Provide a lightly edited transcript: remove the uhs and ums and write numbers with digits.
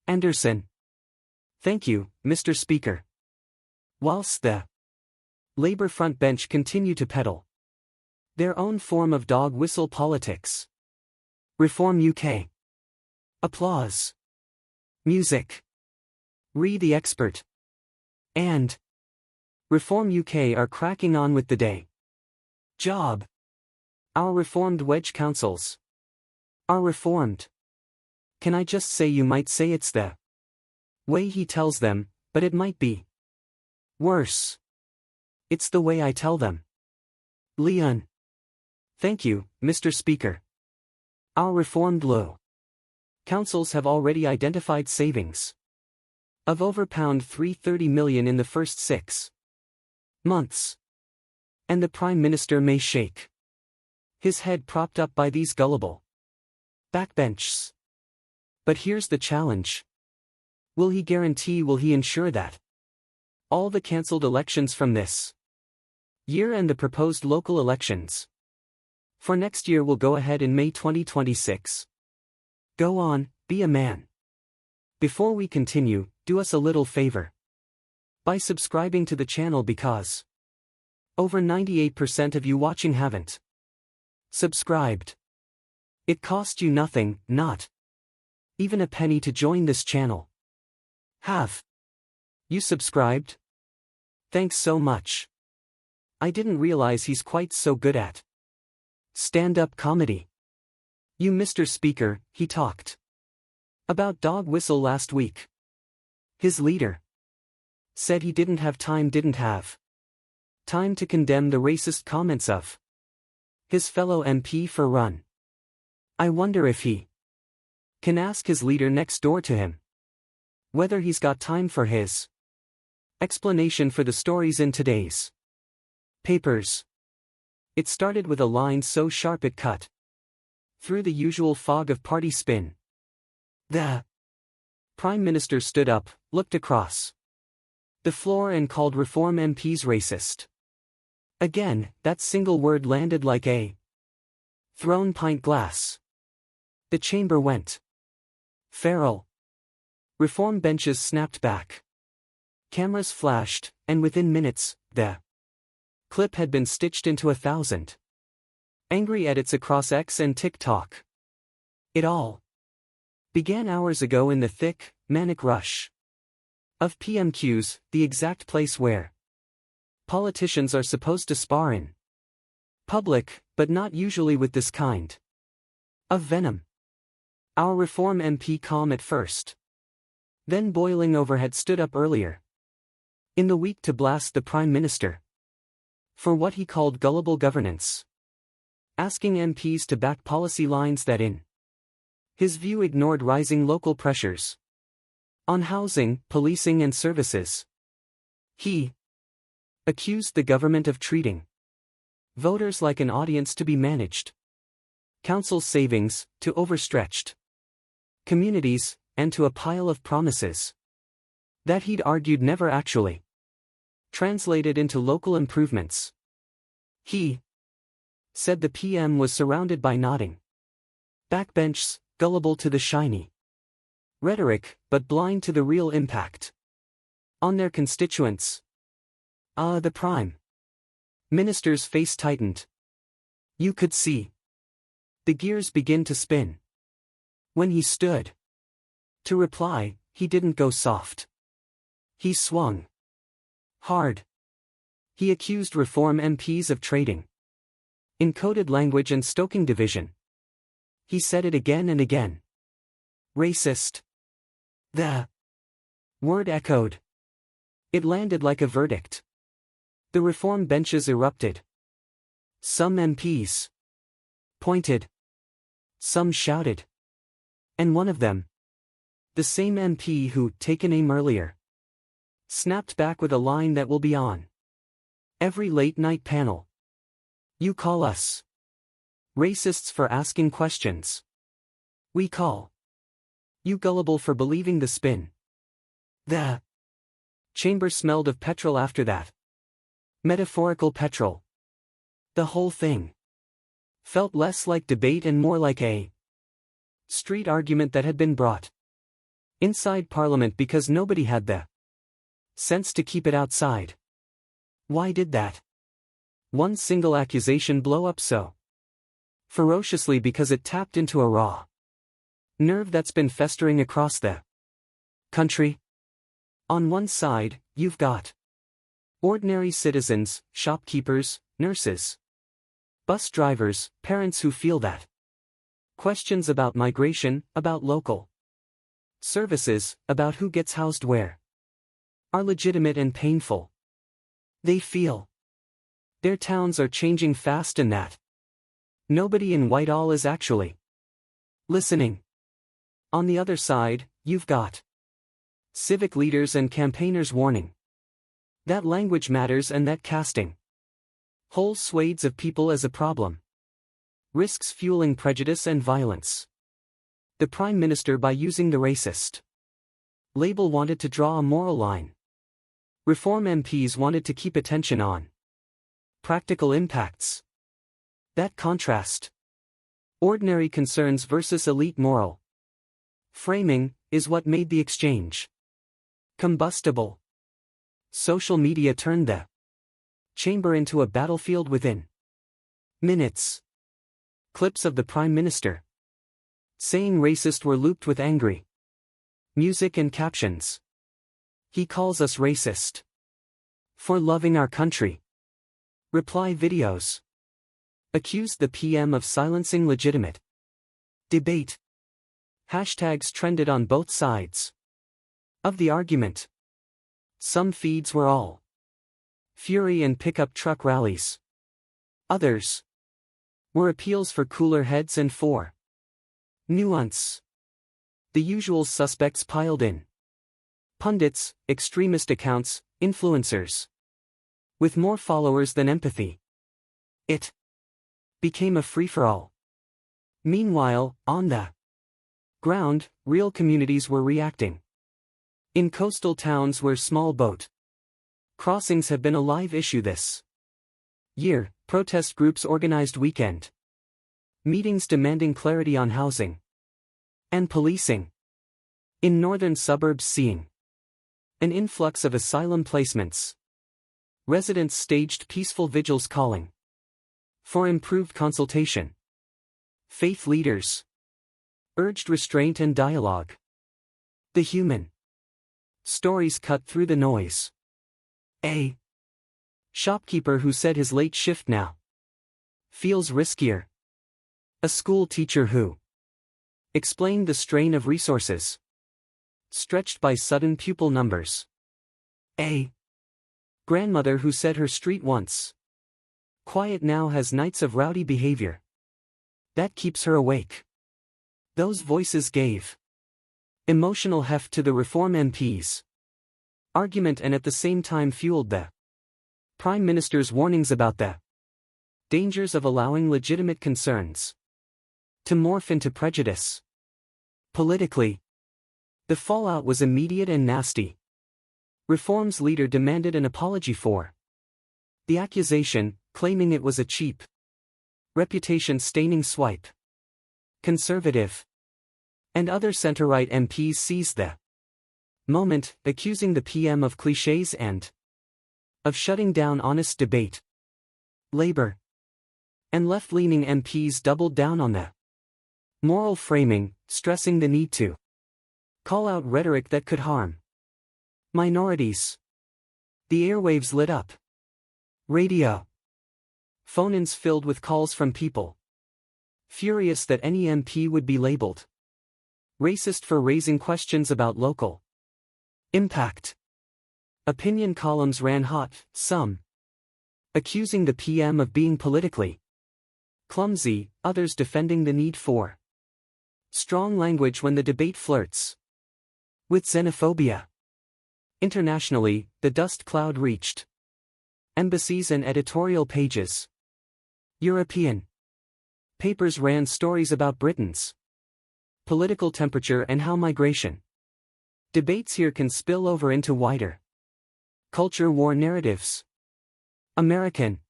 Anderson. Thank you, Mr. Speaker. Whilst the Labour front bench continue to peddle their own form of dog whistle politics. Reform UK. Applause. Music. Read the Expert. And Reform UK are cracking on with the day job. Our reformed wedge councils are reformed. Can I just say, you might say it's the way he tells them, but it might be worse. It's the way I tell them. Leon. Thank you, Mr. Speaker. Our reformed law councils have already identified savings of over £330 million in the first 6 months. And the Prime Minister may shake his head propped up by these gullible backbenchers. But here's the challenge. Will he ensure that all the cancelled elections from this year and the proposed local elections for next year will go ahead in May 2026? Go on, be a man. Before we continue, do us a little favor by subscribing to the channel, because over 98% of you watching haven't subscribed. It cost you nothing, not even a penny, to join this channel. Have you subscribed? Thanks so much. I didn't realize he's quite so good at stand-up comedy. You, Mr. Speaker, he talked about dog whistle last week. His leader said he didn't have time to condemn the racist comments of his fellow MP for Run. I wonder if he can ask his leader next door to him whether he's got time for his explanation for the stories in today's papers. It started with a line so sharp it cut through the usual fog of party spin. The Prime Minister stood up, looked across the floor and called Reform MPs racist. Again, that single word landed like a thrown pint glass. The chamber went feral. Reform benches snapped back. Cameras flashed, and within minutes, the clip had been stitched into 1,000 angry edits across X and TikTok. It all began hours ago in the thick, manic rush of PMQs, the exact place where politicians are supposed to spar in public, but not usually with this kind of venom. Our Reform MP, calm at first, then boiling over, had stood up earlier in the week to blast the Prime Minister for what he called gullible governance, asking MPs to back policy lines that, in his view, ignored rising local pressures on housing, policing and services. He accused the government of treating voters like an audience to be managed, council savings to overstretched communities, and to a pile of promises that he'd argued never actually translated into local improvements. He said the PM was surrounded by nodding backbenchers, gullible to the shiny rhetoric, but blind to the real impact on their constituents. The Prime Minister's face tightened. You could see the gears begin to spin. When he stood to reply, he didn't go soft. He swung hard. He accused Reform MPs of trading in coded language and stoking division. He said it again and again. Racist. The word echoed. It landed like a verdict. The Reform benches erupted. Some MPs pointed. Some shouted. And one of them, the same MP who'd taken aim earlier, snapped back with a line that will be on every late-night panel. You call us racists for asking questions. We call you gullible for believing the spin. The chamber smelled of petrol after that. Metaphorical petrol. The whole thing felt less like debate and more like a street argument that had been brought Inside Parliament because nobody had the sense to keep it outside. Why did that one single accusation blow up so ferociously? Because it tapped into a raw nerve that's been festering across the country. On one side, you've got ordinary citizens, shopkeepers, nurses, bus drivers, parents who feel that questions about migration, about local services, about who gets housed where, are legitimate and painful. They feel their towns are changing fast and that nobody in Whitehall is actually listening. On the other side, you've got civic leaders and campaigners warning that language matters and that casting whole swathes of people as a problem risks fueling prejudice and violence. The Prime Minister, by using the racist label, wanted to draw a moral line. Reform MPs wanted to keep attention on practical impacts. That contrast, ordinary concerns versus elite moral framing, is what made the exchange combustible. Social media turned the chamber into a battlefield within minutes. Clips of the Prime Minister saying racist were looped with angry music and captions. He calls us racist for loving our country. Reply videos accused the PM of silencing legitimate debate. Hashtags trended on both sides of the argument. Some feeds were all fury and pickup truck rallies. Others were appeals for cooler heads and for nuance. The usual suspects piled in: pundits, extremist accounts, influencers with more followers than empathy. It became a free-for-all. Meanwhile, on the ground, real communities were reacting. In coastal towns where small boat crossings have been a live issue this year, protest groups organized weekend meetings demanding clarity on housing and policing. In northern suburbs, seeing an influx of asylum placements, residents staged peaceful vigils calling for improved consultation. Faith leaders urged restraint and dialogue. The human stories cut through the noise. A shopkeeper who said his late shift now feels riskier. A school teacher who explained the strain of resources stretched by sudden pupil numbers. A grandmother who said her street once quiet now has nights of rowdy behavior that keeps her awake. Those voices gave emotional heft to the Reform MPs' argument and at the same time fueled the Prime Minister's warnings about the dangers of allowing legitimate concerns to morph into prejudice. Politically, the fallout was immediate and nasty. Reform's leader demanded an apology for the accusation, claiming it was a cheap, reputation-staining swipe. Conservative and other center-right MPs seized the moment, accusing the PM of clichés and of shutting down honest debate. Labour and left-leaning MPs doubled down on the moral framing, stressing the need to call out rhetoric that could harm minorities. The airwaves lit up. Radio phone-ins filled with calls from people furious that any MP would be labeled racist for raising questions about local impact. Opinion columns ran hot, some accusing the PM of being politically clumsy, others defending the need for strong language when the debate flirts with xenophobia. Internationally, the dust cloud reached embassies and editorial pages. European papers ran stories about Britain's political temperature and how migration debates here can spill over into wider culture war narratives. American